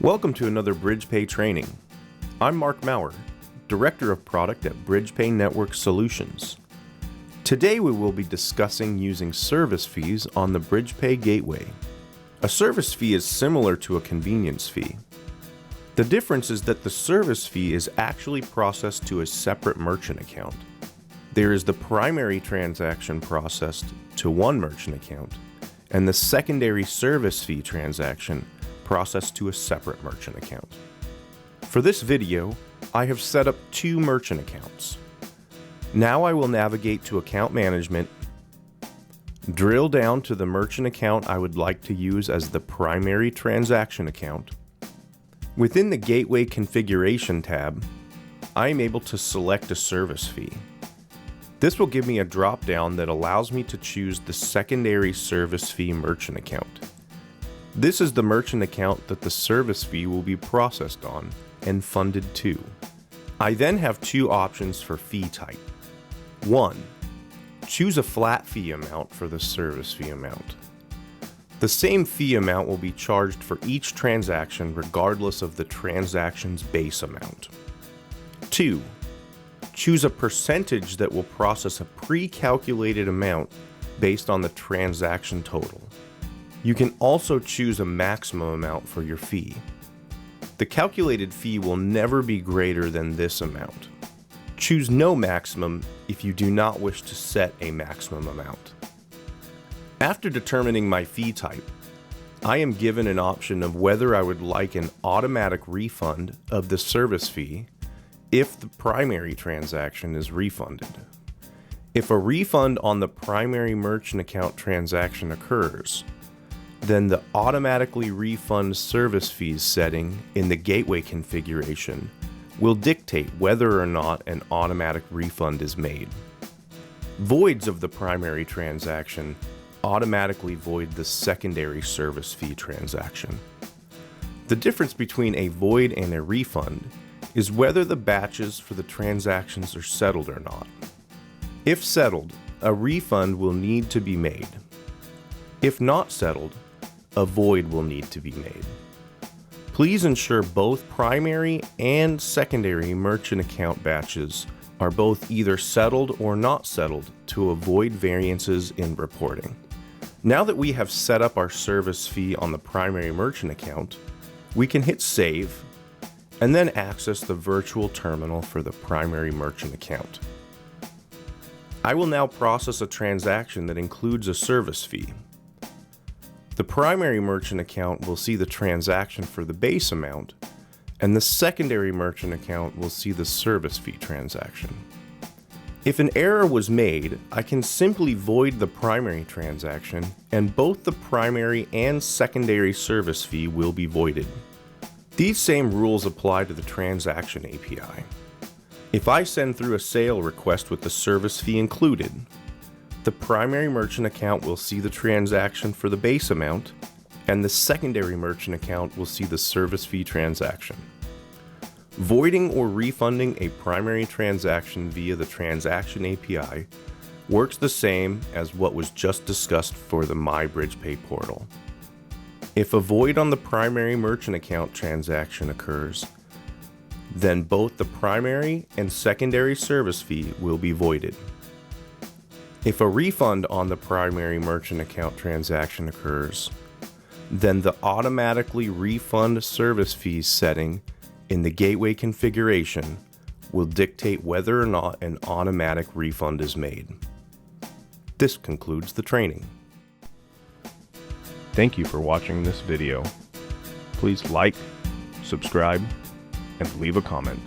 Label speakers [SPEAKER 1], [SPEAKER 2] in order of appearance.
[SPEAKER 1] Welcome to another BridgePay training. I'm Mark Maurer, Director of Product at BridgePay Network Solutions. Today we will be discussing using service fees on the BridgePay gateway. A service fee is similar to a convenience fee. The difference is that the service fee is actually processed to a separate merchant account. There is the primary transaction processed to one merchant account, and the secondary service fee transaction processed to a separate merchant account. For this video, I have set up two merchant accounts. Now I will navigate to Account Management, drill down to the merchant account I would like to use as the primary transaction account. Within the Gateway Configuration tab, I am able to select a service fee. This will give me a drop-down that allows me to choose the secondary service fee merchant account. This is the merchant account that the service fee will be processed on and funded to. I then have two options for fee type. 1. Choose a flat fee amount for the service fee amount. The same fee amount will be charged for each transaction regardless of the transaction's base amount. 2. Choose a percentage that will process a pre-calculated amount based on the transaction total. You can also choose a maximum amount for your fee. The calculated fee will never be greater than this amount. Choose no maximum if you do not wish to set a maximum amount. After determining my fee type, I am given an option of whether I would like an automatic refund of the service fee if the primary transaction is refunded. If a refund on the primary merchant account transaction occurs, then the automatically refund service fees setting in the gateway configuration will dictate whether or not an automatic refund is made. Voids of the primary transaction automatically void the secondary service fee transaction. The difference between a void and a refund is whether the batches for the transactions are settled or not. If settled, a refund will need to be made. If not settled, a void will need to be made. Please ensure both primary and secondary merchant account batches are both either settled or not settled to avoid variances in reporting. Now that we have set up our service fee on the primary merchant account, we can hit Save and then access the virtual terminal for the primary merchant account. I will now process a transaction that includes a service fee. The primary merchant account will see the transaction for the base amount, and the secondary merchant account will see the service fee transaction. If an error was made, I can simply void the primary transaction, and both the primary and secondary service fee will be voided. These same rules apply to the transaction API. If I send through a sale request with the service fee included, the primary merchant account will see the transaction for the base amount, and the secondary merchant account will see the service fee transaction. Voiding or refunding a primary transaction via the transaction API works the same as what was just discussed for the MyBridgePay portal. If a void on the primary merchant account transaction occurs, then both the primary and secondary service fee will be voided. If a refund on the primary merchant account transaction occurs, then the automatically refund service fees setting in the gateway configuration will dictate whether or not an automatic refund is made. This concludes the training. Thank you for watching this video. Please like, subscribe, and leave a comment.